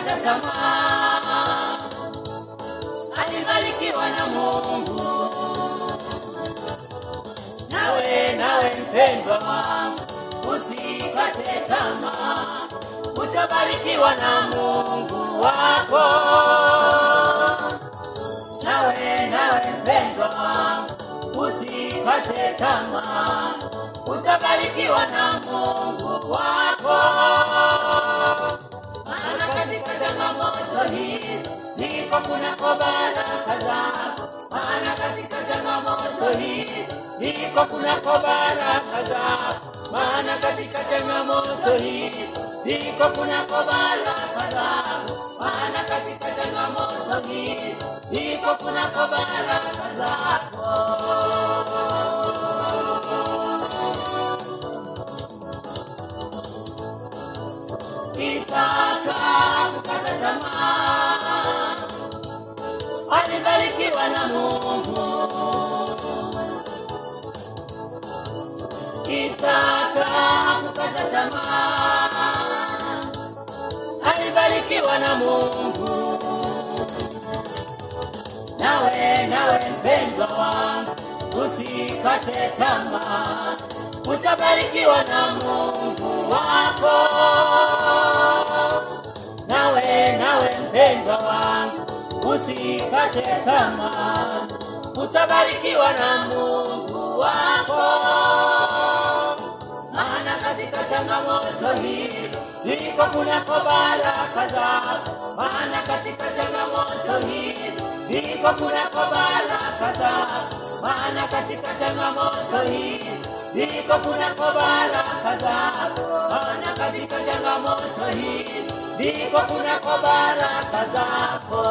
kukata tamaa, alibarikiwa na Mungu. Nawe mpendwa wangu, usikate tamaa, utabarikiwa na Mungu wako. Nawe mpendwa wangu, usikate tamaa, utabarikiwa na Mungu wako. Maana katika changamoto hizi ndiko kunako baraka zako. Maana katika changamoto hizi ndiko kunako baraka zako. Maana katika changamoto hizi ndiko kunako baraka zako. Maana katika changamoto hizi ndiko kunako baraka zako. Isaka kukata tamaa, alibarikiwa na Mungu. Isaka kukata tamaa, alibarikiwa na Mungu. Nawe mpendwa wangu, usikate tamaa, utabarikiwa na Mungu wako. Nawe mpendwa wangu, usikate tamaa, utabarikiwa na Mungu wako. Maana katika changamoto hizi ndiko kunako baraka zako. Maana katika changamoto hizi ndiko kunako baraka zako. Maana katika changamoto hizi ndiko kunako baraka zako. Maana katika changamoto hizi ndiko kunako baraka zako.